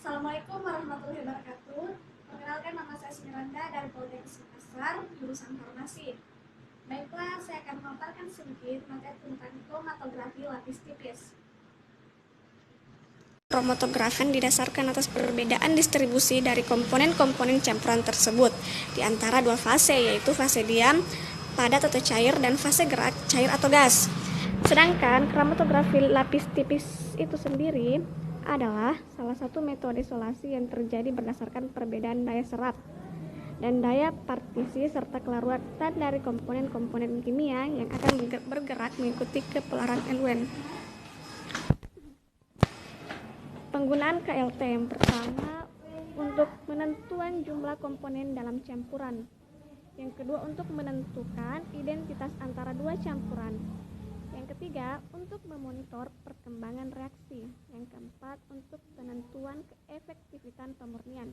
Assalamualaikum warahmatullahi wabarakatuh. Perkenalkan, nama saya Smiranda dari Politeknik Makassar, jurusan Farmasi. Baiklah, saya akan memaparkan sedikit materi tentang kromatografi lapis tipis. Kromatografi didasarkan atas perbedaan distribusi dari komponen-komponen campuran tersebut di antara dua fase, yaitu fase diam, padat atau cair, dan fase gerak, cair atau gas. Sedangkan kromatografi lapis tipis itu sendiri adalah salah satu metode isolasi yang terjadi berdasarkan perbedaan daya serap dan daya partisi serta kelaratan dari komponen-komponen kimia yang akan bergerak mengikuti kepelaran elemen. Penggunaan KLT yang pertama untuk menentuan jumlah komponen dalam campuran. Yang kedua untuk menentukan identitas antara dua campuran. Yang ketiga, untuk memonitor perkembangan reaksi. Yang keempat, untuk penentuan keefektifan pemurnian.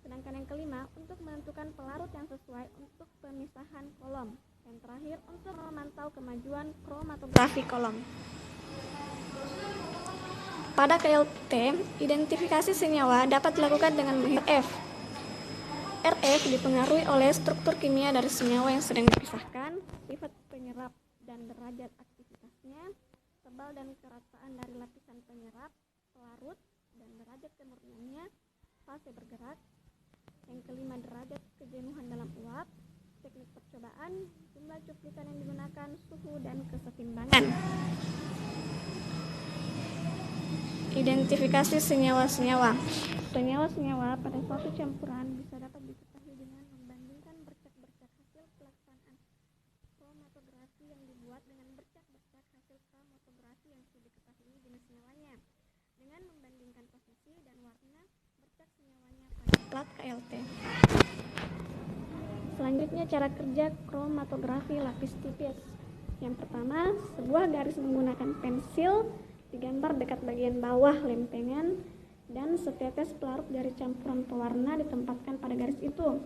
Sedangkan yang kelima, untuk menentukan pelarut yang sesuai untuk pemisahan kolom. Yang terakhir, untuk memantau kemajuan kromatografi kolom. Pada KLT, identifikasi senyawa dapat dilakukan dengan RF. RF dipengaruhi oleh struktur kimia dari senyawa yang sedang dipisahkan, sifat penyerap dan derajat aktivitasnya, tebal dan kerataan dari lapisan penyerap, pelarut, dan derajat kemurniannya, fase bergerak. Yang kelima, derajat kejenuhan dalam uap, teknik percobaan, jumlah cuplikan yang digunakan, suhu, dan kesetimbangan. Identifikasi senyawa-senyawa. Senyawa-senyawa pada suatu campuran bisa dapat diketahui dengan membandingkan bercak-bercak hasil pelaksanaan kromatografi yang dibuat dengan bercak-bercak hasil kromatografi yang sudah diketahui jenis senyawanya, dengan membandingkan posisi dan warna bercak senyawanya pada plat KLT. Selanjutnya, cara kerja kromatografi lapis tipis. Yang pertama, sebuah garis menggunakan pensil digambar dekat bagian bawah lempengan dan setetes pelarut dari campuran pewarna ditempatkan pada garis itu.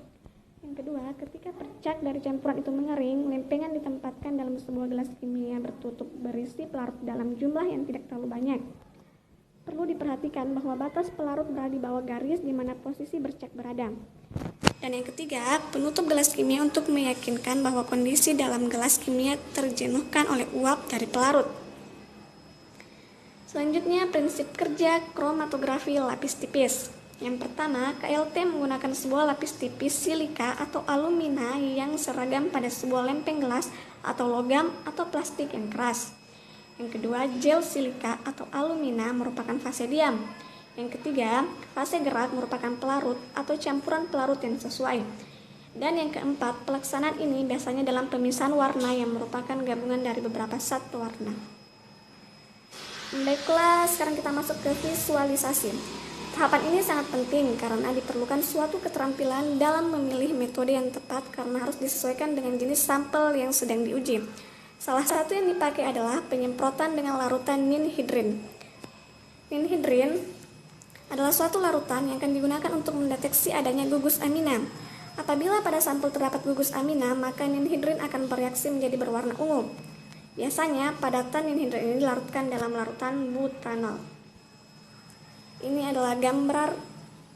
Yang kedua, ketika percak dari campuran itu mengering, lempengan ditempatkan dalam sebuah gelas kimia bertutup berisi pelarut dalam jumlah yang tidak terlalu banyak. Perlu diperhatikan bahwa batas pelarut berada di bawah garis di mana posisi bercak berada. Dan yang ketiga, penutup gelas kimia untuk meyakinkan bahwa kondisi dalam gelas kimia terjenuhkan oleh uap dari pelarut. Selanjutnya, prinsip kerja kromatografi lapis tipis. Yang pertama, KLT menggunakan sebuah lapis tipis silika atau alumina yang seragam pada sebuah lempeng gelas atau logam atau plastik yang keras. Yang kedua, gel silika atau alumina merupakan fase diam. Yang ketiga, fase gerak merupakan pelarut atau campuran pelarut yang sesuai. Dan yang keempat, pelaksanaan ini biasanya dalam pemisahan warna yang merupakan gabungan dari beberapa zat pewarna. Baiklah, sekarang kita masuk ke visualisasi. Tahapan ini sangat penting karena diperlukan suatu keterampilan dalam memilih metode yang tepat karena harus disesuaikan dengan jenis sampel yang sedang diuji. Salah satu yang dipakai adalah penyemprotan dengan larutan ninhidrin. Ninhidrin adalah suatu larutan yang akan digunakan untuk mendeteksi adanya gugus amina. Apabila pada sampel terdapat gugus amina, maka ninhidrin akan bereaksi menjadi berwarna ungu. Biasanya, padatan ninhidrin ini dilarutkan dalam larutan butanol. Ini adalah gambar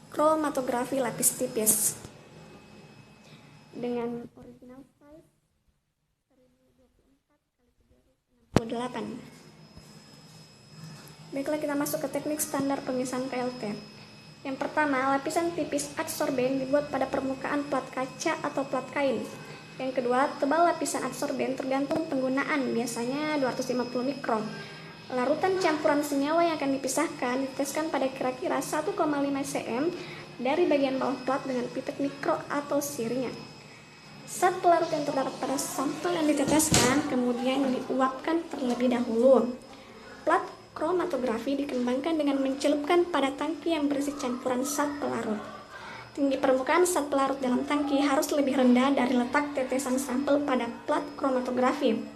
kromatografi lapis tipis dengan original size 1024x368. Baiklah, kita masuk ke teknik standar pemisahan KLT. Yang pertama, lapisan tipis adsorben dibuat pada permukaan plat kaca atau plat kain. Yang kedua, tebal lapisan adsorben tergantung penggunaan, biasanya 250 mikron. Larutan campuran senyawa yang akan dipisahkan diteteskan pada kira-kira 1,5 cm dari bagian bawah plat dengan pipet mikro atau sirinya. Zat pelarut yang terdapat pada sampel yang diteteskan kemudian diuapkan terlebih dahulu. Plat kromatografi dikembangkan dengan mencelupkan pada tangki yang berisi campuran zat pelarut. Tinggi permukaan zat pelarut dalam tangki harus lebih rendah dari letak tetesan sampel pada plat kromatografi.